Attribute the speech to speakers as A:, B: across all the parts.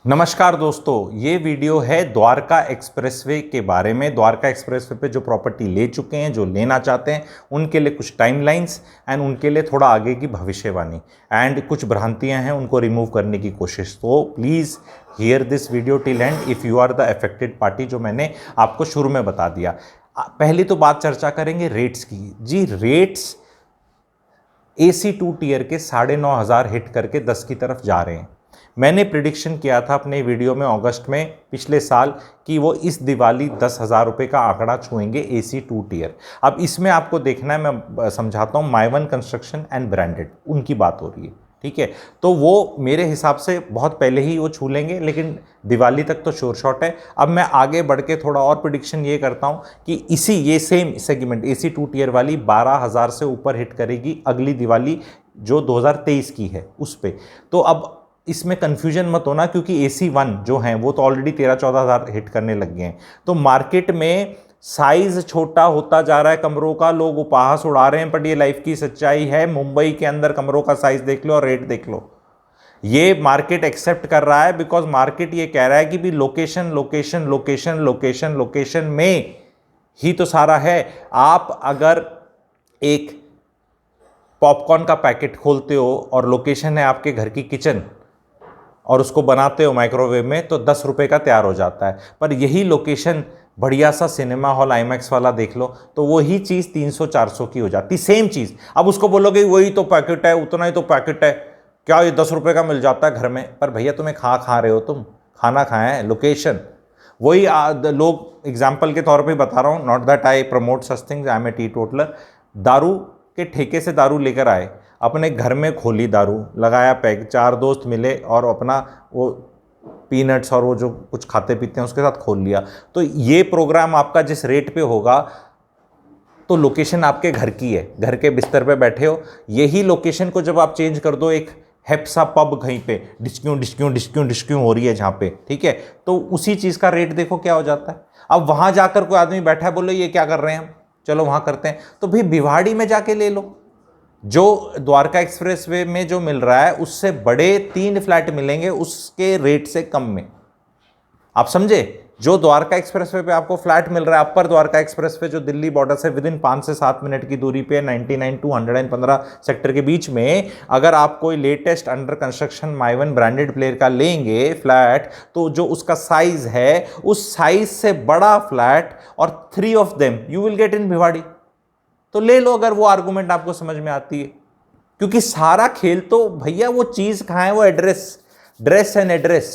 A: नमस्कार दोस्तों, ये वीडियो है द्वारका एक्सप्रेसवे के बारे में। द्वारका एक्सप्रेसवे पे जो प्रॉपर्टी ले चुके हैं, जो लेना चाहते हैं, उनके लिए कुछ टाइमलाइंस एंड उनके लिए थोड़ा आगे की भविष्यवाणी एंड कुछ भ्रांतियां हैं, उनको रिमूव करने की कोशिश। तो please hear this video till end if you are the affected party, जो मैंने आपको शुरू में बता दिया। पहली तो बात चर्चा करेंगे रेट्स की। जी, रेट्स AC 2 टियर के 9,500 हिट करके 10 की तरफ जा रहे हैं। मैंने प्रिडिक्शन किया था अपने वीडियो में अगस्त में पिछले साल कि वो इस दिवाली 10,000 रुपये का आंकड़ा छुएंगे AC 2 टियर। अब इसमें आपको देखना है, मैं समझाता हूँ। माइवन कंस्ट्रक्शन एंड ब्रांडेड, उनकी बात हो रही है, ठीक है। तो वो मेरे हिसाब से बहुत पहले ही वो छू लेंगे, लेकिन दिवाली तक तो श्योर शॉट है। अब मैं आगे बढ़ के थोड़ा और प्रिडिक्शन ये करता हूँ कि ये सेम सेगमेंट AC 2 टियर वाली 12,000 से ऊपर हिट करेगी अगली दिवाली, जो 2023 की है उस पर। तो अब इसमें कन्फ्यूजन मत होना, क्योंकि AC 1 जो हैं वो तो ऑलरेडी 13-14,000 हिट करने लग गए हैं। तो मार्केट में साइज छोटा होता जा रहा है कमरों का, लोग उपहास उड़ा रहे हैं, बट ये लाइफ की सच्चाई है। मुंबई के अंदर कमरों का साइज देख लो और रेट देख लो। ये मार्केट एक्सेप्ट कर रहा है, बिकॉज मार्केट ये कह रहा है कि भी location location location location location में ही तो सारा है। आप अगर एक पॉपकॉर्न का पैकेट खोलते हो और लोकेशन है आपके घर की किचन और उसको बनाते हो माइक्रोवेव में, तो 10 रुपये का तैयार हो जाता है। पर यही लोकेशन बढ़िया सा सिनेमा हॉल IMAX वाला देख लो, तो वही चीज़ 300-400 की हो जाती, सेम चीज़। अब उसको बोलोगे वही तो पैकेट है, उतना ही तो पैकेट है, क्या ये 10 रुपये का मिल जाता है घर में? पर भैया तुम्हें खा रहे हो, तुम खाना खाए हैं, लोकेशन वही। लोग एग्जाम्पल के तौर पर बता रहा हूँ, not that I promote such things, I am a teetotaler. दारू के ठेके से दारू लेकर आए, अपने घर में खोली दारू, लगाया पैक, 4 दोस्त मिले और अपना वो पीनट्स और वो जो कुछ खाते पीते हैं उसके साथ खोल लिया। तो ये प्रोग्राम आपका जिस रेट पे होगा, तो लोकेशन आपके घर की है, घर के बिस्तर पे बैठे हो। यही लोकेशन को जब आप चेंज कर दो, एक हेप्सा पब कहीं पे डिस्क्यूं डिस्क्यूं डिस्क्यूं डिस्क्यूं हो रही है जहाँ पे, ठीक है, तो उसी चीज़ का रेट देखो क्या हो जाता है। अब वहाँ जाकर कोई आदमी बैठा है, बोलो ये क्या कर रहे हैं हम, चलो वहाँ करते हैं। तो भाई भिवाड़ी में जाके ले लो, जो द्वारका एक्सप्रेसवे में जो मिल रहा है उससे बड़े 3 फ्लैट मिलेंगे उसके रेट से कम में। आप समझे? जो द्वारका एक्सप्रेसवे पे आपको फ्लैट मिल रहा है, अपर द्वारका एक्सप्रेसवे जो दिल्ली बॉर्डर से विदिन 5 से 7 मिनट की दूरी पे 99 टू 115 सेक्टर के बीच में, अगर आप कोई latest under construction माइवन branded player का लेंगे फ्लैट, तो जो उसका साइज है उस साइज से बड़ा फ्लैट और 3 of them you will get in Bhiwadi. तो ले लो, अगर वो आर्गुमेंट आपको समझ में आती है। क्योंकि सारा खेल तो भैया वो चीज कहां है, वो एड्रेस, ड्रेस एंड एड्रेस।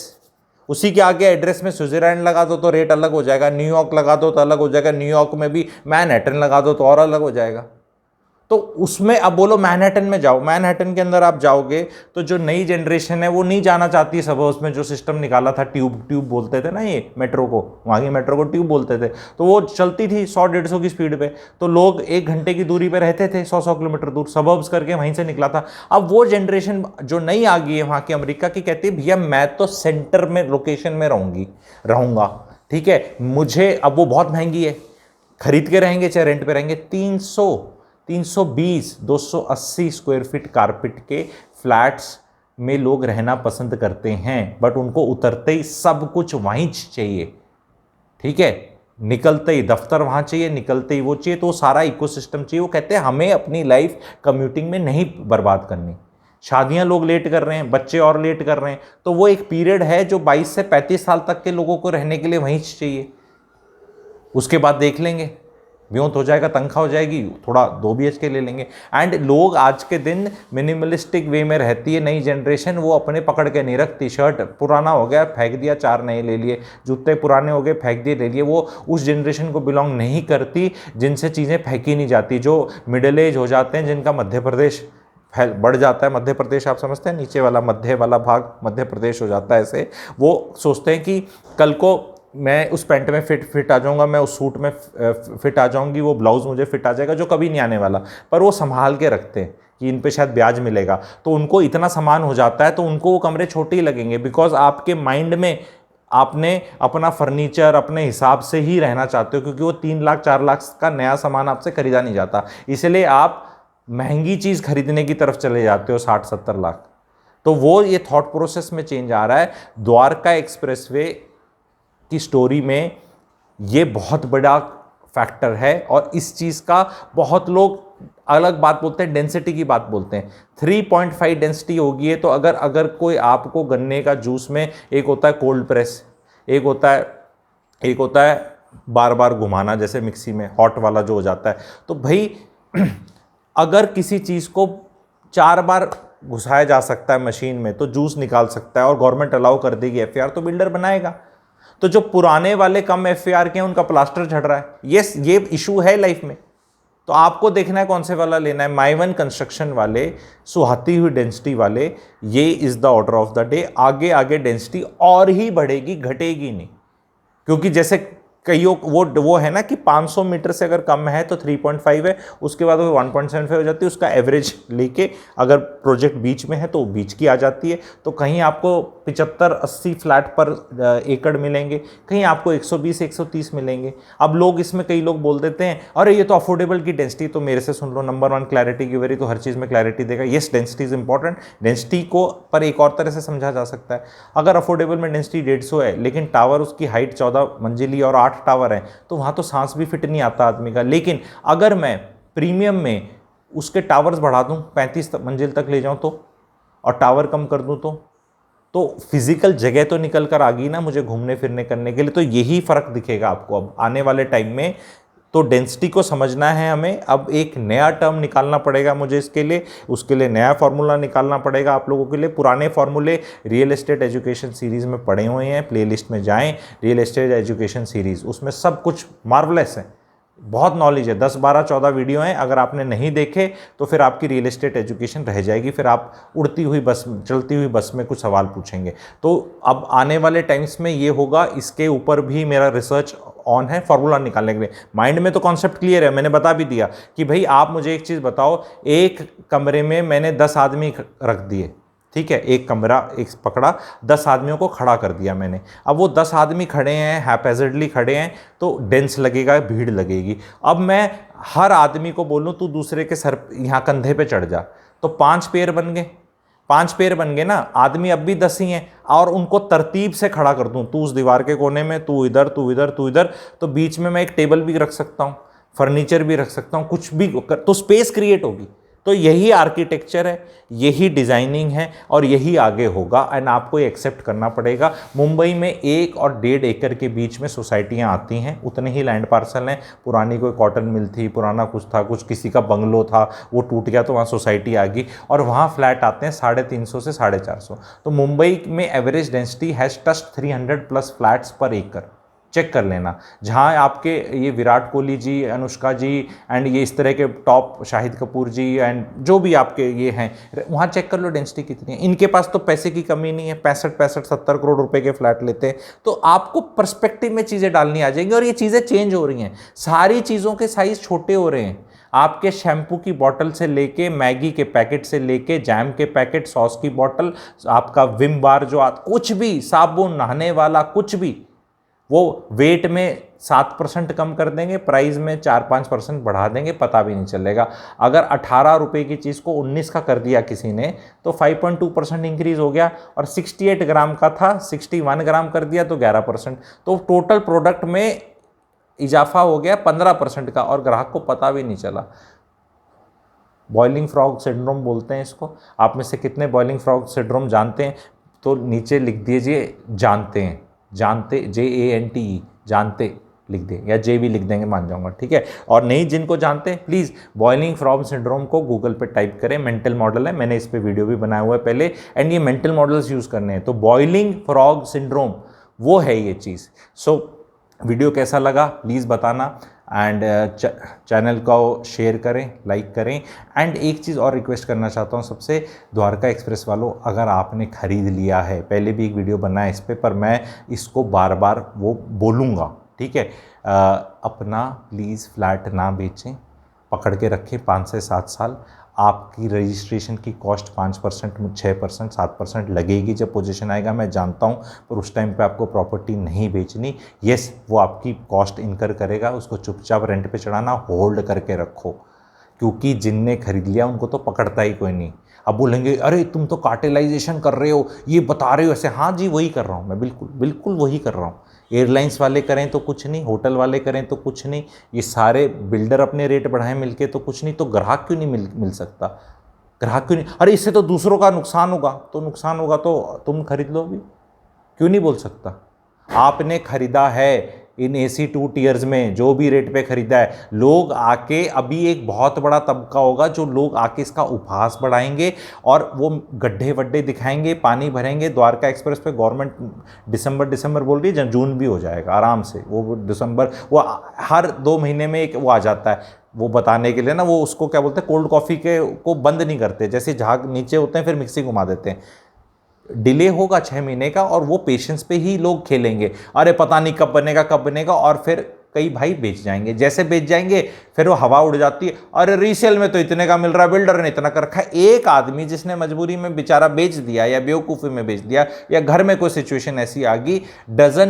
A: उसी के आगे एड्रेस में स्विट्जरलैंड लगा दो तो रेट अलग हो जाएगा, न्यूयॉर्क लगा दो तो अलग हो जाएगा, न्यूयॉर्क में भी मैनहट्टन लगा दो तो और अलग हो जाएगा। तो उसमें अब बोलो मैनहट्टन में जाओ, मैनहट्टन के अंदर आप जाओगे तो जो नई जनरेशन है वो नहीं जाना चाहती सबर्ब्स में। जो सिस्टम निकाला था, ट्यूब बोलते थे ना, ये मेट्रो को, वहाँ की मेट्रो को ट्यूब बोलते थे, तो वो चलती थी 100-150 की स्पीड पे, तो लोग 1 घंटे की दूरी पे रहते थे, 100 किलोमीटर दूर सबर्ब्स करके वहीं से निकला था। अब वो जनरेशन जो नई आ गई है वहाँ की, अमेरिका की, कहती है भैया मैं तो सेंटर में लोकेशन में रहूँगा, ठीक है। मुझे अब वो बहुत महंगी है, खरीद के रहेंगे चाहे रेंट पे रहेंगे, 320, 280 स्क्वायर फीट कारपेट के फ्लैट्स में लोग रहना पसंद करते हैं, बट उनको उतरते ही सब कुछ वहीं चाहिए, ठीक है। निकलते ही दफ्तर वहाँ चाहिए, निकलते ही वो चाहिए, तो सारा इकोसिस्टम चाहिए। वो कहते हैं हमें अपनी लाइफ कम्यूटिंग में नहीं बर्बाद करनी। शादियां लोग लेट कर रहे हैं, बच्चे और लेट कर रहे हैं, तो वो एक पीरियड है जो 22 से 35 साल तक के लोगों को रहने के लिए वहीं चाहिए। उसके बाद देख लेंगे, व्योंत हो जाएगा, तनख्वाह हो जाएगी, थोड़ा 2 BHK ले लेंगे। एंड लोग आज के दिन मिनिमलिस्टिक वे में रहती है नई जनरेशन, वो अपने पकड़ के नहीं रखती। शर्ट पुराना हो गया फेंक दिया, 4 नए ले लिए, जूते पुराने हो गए फेंक दिए ले लिए। वो उस जनरेशन को बिलोंग नहीं करती जिनसे चीज़ें फेंकी नहीं जाती, जो मिडिल एज हो जाते हैं, जिनका मध्य प्रदेश बढ़ जाता है। मध्य प्रदेश आप समझते हैं, नीचे वाला मध्य वाला भाग मध्य प्रदेश हो जाता है। ऐसे वो सोचते हैं कि कल को मैं उस पैंट में फिट आ जाऊंगा, मैं उस सूट में फिट आ जाऊंगी, वो ब्लाउज मुझे फिट आ जाएगा, जो कभी नहीं आने वाला। पर वो संभाल के रखते हैं कि इन पे शायद ब्याज मिलेगा, तो उनको इतना सामान हो जाता है, तो उनको वो कमरे छोटे ही लगेंगे, बिकॉज आपके माइंड में आपने अपना फर्नीचर अपने हिसाब से ही रहना चाहते हो, क्योंकि वो 3 लाख 4 लाख का नया सामान आपसे खरीदा नहीं जाता। इसलिए आप महंगी चीज़ खरीदने की तरफ चले जाते हो, 60-70 लाख। तो वो ये थॉट प्रोसेस में चेंज आ रहा है। द्वारका एक्सप्रेसवे की स्टोरी में ये बहुत बड़ा फैक्टर है और इस चीज़ का बहुत लोग अलग बात बोलते हैं, डेंसिटी की बात बोलते हैं। 3.5 डेंसिटी होगी है, तो अगर कोई आपको गन्ने का जूस में, एक होता है कोल्ड प्रेस, एक होता है बार बार घुमाना जैसे मिक्सी में हॉट वाला जो हो जाता है, तो भाई अगर किसी चीज़ को 4 बार घुसाया जा सकता है मशीन में तो जूस निकाल सकता है और गवर्नमेंट अलाउ कर देगी एफएआर, तो बिल्डर बनाएगा। तो जो पुराने वाले कम एफएआर के हैं उनका प्लास्टर झड़ रहा है, ये इशू है लाइफ में। तो आपको देखना है कौन से वाला लेना है, माइवन कंस्ट्रक्शन वाले, सुहाती हुई डेंसिटी वाले, ये is the order of the day. आगे आगे डेंसिटी और ही बढ़ेगी, घटेगी नहीं, क्योंकि जैसे कईयों वो है ना कि 500 मीटर से अगर कम है तो 3.5 है, उसके बाद वो 1.75 हो जाती है, उसका एवरेज लेके अगर प्रोजेक्ट बीच में है तो बीच की आ जाती है। तो कहीं आपको 75-80 फ्लैट पर एकड़ मिलेंगे, कहीं आपको 120-130 मिलेंगे। अब लोग इसमें कई लोग बोल देते हैं अरे ये तो अफोर्डेबल की डेंसिटी, तो मेरे से सुन लो, नंबर 1 क्लैरिटी की वेरी, तो हर चीज़ में क्लैरिटी देगा। Yes, density is important. Density को पर एक और तरह से समझा जा सकता है, अगर अफोर्डेबल में डेंसिटी 150 है लेकिन टावर उसकी हाइट 14 मंजिली और 8 टावर है, तो वहाँ तो सांस भी फिट नहीं आता आदमी का। लेकिन अगर मैं प्रीमियम में उसके टावर्स बढ़ा दूँ, 35 मंजिल तक ले जाऊँ तो, और टावर कम कर दूँ तो फिजिकल जगह तो निकल कर आ गई ना मुझे घूमने फिरने करने के लिए। तो यही फ़र्क दिखेगा आपको अब आने वाले टाइम में। तो डेंसिटी को समझना है हमें। अब एक नया टर्म निकालना पड़ेगा मुझे इसके लिए, उसके लिए नया फार्मूला निकालना पड़ेगा आप लोगों के लिए। पुराने फार्मूले रियल एस्टेट एजुकेशन सीरीज़ में पड़े हुए हैं, प्लेलिस्ट में जाएं, रियल एस्टेट एजुकेशन सीरीज़, उसमें सब कुछ मार्वलेस है, बहुत नॉलेज है, 10, 12, 14 वीडियो हैं। अगर आपने नहीं देखे तो फिर आपकी रियल एस्टेट एजुकेशन रह जाएगी, फिर आप उड़ती हुई बस, चलती हुई बस में कुछ सवाल पूछेंगे। तो अब आने वाले टाइम्स में ये होगा, इसके ऊपर भी मेरा रिसर्च ऑन है फार्मूला निकालने के लिए। माइंड में तो कॉन्सेप्ट क्लियर है, मैंने बता भी दिया कि भाई आप मुझे एक चीज़ बताओ, एक कमरे में मैंने 10 आदमी रख दिए, ठीक है, एक कमरा एक पकड़ा, 10 आदमियों को खड़ा कर दिया मैंने। अब वो 10 आदमी खड़े हैं, हैपेजर्डली खड़े हैं, तो डेंस लगेगा, भीड़ लगेगी। अब मैं हर आदमी को बोलूँ तू दूसरे के सर यहाँ कंधे पे चढ़ जा, तो 5 पेयर बन गए, 5 पेयर बन गए ना, आदमी अब भी 10 ही हैं, और उनको तरतीब से खड़ा कर दूँ, तू उस दीवार के कोने में, तू इधर, तू इधर, तू इधर, तो बीच में मैं एक टेबल भी रख सकता हूँ, फर्नीचर भी रख सकता हूँ, कुछ भी, तो स्पेस क्रिएट होगी। तो यही आर्किटेक्चर है, यही डिज़ाइनिंग है और यही आगे होगा। एंड आपको ये एक्सेप्ट करना पड़ेगा। मुंबई में 1 और 1.5 एकड़ के बीच में सोसाइटियाँ आती हैं, उतने ही लैंड पार्सल हैं। पुरानी कोई कॉटन मिल थी, पुराना कुछ था, कुछ किसी का बंगलो था, वो टूट गया तो वहाँ सोसाइटी आ गई, और वहाँ फ्लैट आते हैं 350 से 450। तो मुंबई में average density has touched 300+ flats per acre. Check कर लेना, जहाँ आपके ये विराट कोहली जी, अनुष्का जी एंड ये इस तरह के टॉप, शाहिद कपूर जी एंड जो भी आपके ये हैं, वहाँ चेक कर लो डेंसिटी कितनी है। इनके पास तो पैसे की कमी नहीं है, 65-70 करोड़ रुपए के फ्लैट लेते हैं। तो आपको पर्सपेक्टिव में चीज़ें डालनी आ जाएंगी, और ये चीज़ें चेंज हो रही हैं, सारी चीज़ों के साइज़ छोटे हो रहे हैं। आपके शैम्पू की बोतल से लेके, मैगी के पैकेट से लेके, जैम के पैकेट, सॉस की बोतल, आपका विम बार जो कुछ भी, साबुन, नहाने वाला कुछ भी, वो वेट में 7% कम कर देंगे, प्राइस में 4-5% बढ़ा देंगे, पता भी नहीं चलेगा। अगर 18 रुपये की चीज़ को 19 का कर दिया किसी ने, तो 5.2% इंक्रीज़ हो गया, और 68 ग्राम का था 61 ग्राम कर दिया तो 11%। तो टोटल प्रोडक्ट में इजाफा हो गया 15% का, और ग्राहक को पता भी नहीं चला। बॉइलिंग फ्रॉग सिंड्रोम बोलते हैं इसको। आप में से कितने बॉइलिंग फ्रॉग सिंड्रोम जानते हैं? तो नीचे लिख दीजिए जानते हैं, जानते, JANTE, जानते लिख दें, या जे भी लिख देंगे, मान जाऊंगा, ठीक है। और नहीं जिनको जानते हैं, प्लीज़ बॉइलिंग फ्रॉग सिंड्रोम को गूगल पे टाइप करें, मेंटल मॉडल है, मैंने इस पे वीडियो भी बनाया हुआ है पहले, एंड ये मेंटल मॉडल्स यूज़ करने हैं। तो बॉइलिंग फ्रॉग सिंड्रोम वो है ये चीज़। सो वीडियो कैसा लगा प्लीज़ बताना, एंड चैनल को शेयर करें, लाइक करें। एंड एक चीज़ और रिक्वेस्ट करना चाहता हूँ सबसे, द्वारका एक्सप्रेस वालों, अगर आपने ख़रीद लिया है, पहले भी एक वीडियो बनाया इस पर मैं इसको बार बार वो बोलूँगा, ठीक है, अपना प्लीज़ फ्लैट ना बेचें, पकड़ के रखें 5 से 7 साल। आपकी रजिस्ट्रेशन की कॉस्ट 5%, 6%, 7% लगेगी जब पोजीशन आएगा, मैं जानता हूँ, पर उस टाइम पे आपको प्रॉपर्टी नहीं बेचनी। येस, वो आपकी कॉस्ट इनकर करेगा, उसको चुपचाप रेंट पे चढ़ाना, होल्ड करके रखो, क्योंकि जिनने खरीद लिया उनको तो पकड़ता ही कोई नहीं। अब बोलेंगे अरे तुम तो कार्टेलाइजेशन कर रहे हो, ये बता रहे हो ऐसे। हाँ जी, वही कर रहा हूँ मैं, बिल्कुल बिल्कुल वही कर रहा हूँ। एयरलाइंस वाले करें तो कुछ नहीं, होटल वाले करें तो कुछ नहीं, ये सारे बिल्डर अपने रेट बढ़ाएं मिलके तो कुछ नहीं, तो ग्राहक क्यों नहीं मिल सकता? ग्राहक क्यों नहीं, अरे इससे तो दूसरों का नुकसान होगा, तो नुकसान होगा तो तुम खरीद लो भी, क्यों नहीं बोल सकता? आपने खरीदा है इन AC2 टीयर्स में, जो भी रेट पे खरीदा है, लोग आके अभी एक बहुत बड़ा तबका होगा जो लोग आके इसका उपहास बढ़ाएंगे और वो गड्ढे वड्ढे दिखाएंगे, पानी भरेंगे। द्वारका एक्सप्रेस पे गवर्नमेंट दिसंबर बोल रही है, जून भी हो जाएगा आराम से, वो दिसंबर, वो हर 2 महीने में एक वो आ जाता है वो बताने के लिए ना, वो उसको क्या बोलते हैं, कोल्ड कॉफ़ी के को बंद नहीं करते, जैसे झाग नीचे होते हैं फिर मिक्सी घुमा देते हैं। डिले होगा 6 महीने का और वो पेशेंस पे ही लोग खेलेंगे, अरे पता नहीं कब बनेगा, और फिर कई भाई बेच जाएंगे, जैसे बेच जाएंगे फिर वो हवा उड़ जाती है, अरे रीसेल में तो इतने का मिल रहा है, बिल्डर ने इतना कर रखा है। एक आदमी जिसने मजबूरी में बेचारा बेच दिया या बेवकूफ़ी में बेच दिया या घर में कोई सिचुएशन ऐसी आ गई, डजन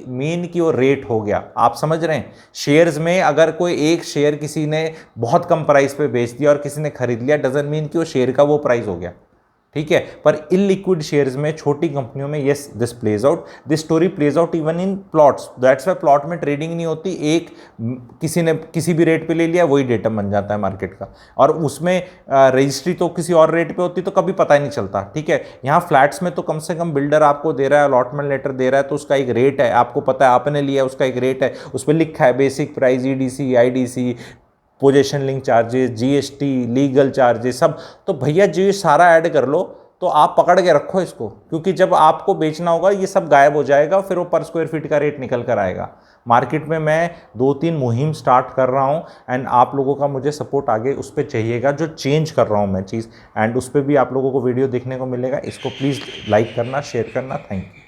A: मीन कि वो रेट हो गया। आप समझ रहे हैं, शेयर्स में अगर कोई एक शेयर किसी ने बहुत कम प्राइस पे बेच दिया और किसी ने खरीद लिया, डजन मीन कि वो शेयर का वो प्राइस हो गया, ठीक है। पर इलिक्विड शेयर्स में, छोटी कंपनियों में, yes this plays out, this story plays out even in plots. That's why plot में ट्रेडिंग नहीं होती, एक किसी ने किसी भी रेट पे ले लिया वही डेटम बन जाता है मार्केट का, और उसमें रजिस्ट्री तो किसी और रेट पे होती तो कभी पता ही नहीं चलता, ठीक है। यहाँ फ्लैट्स में तो कम से कम बिल्डर आपको दे रहा है, अलॉटमेंट लेटर दे रहा है, तो उसका एक रेट है, आपको पता है, आपने लिया उसका एक रेट है, उस पर लिखा है basic price, EDC, IDC, position link charges, GST, legal charges सब। तो भैया जो ये सारा ऐड कर लो, तो आप पकड़ के रखो इसको, क्योंकि जब आपको बेचना होगा ये सब गायब हो जाएगा, फिर वो पर स्क्वायर फीट का रेट निकल कर आएगा। मार्केट में मैं 2-3 मुहिम स्टार्ट कर रहा हूँ, एंड आप लोगों का मुझे सपोर्ट आगे उस पर चाहिएगा, जो चेंज कर रहा हूँ मैं चीज़, एंड उस पर भी आप लोगों को वीडियो देखने को मिलेगा। इसको प्लीज़ लाइक करना, शेयर करना। Thank you.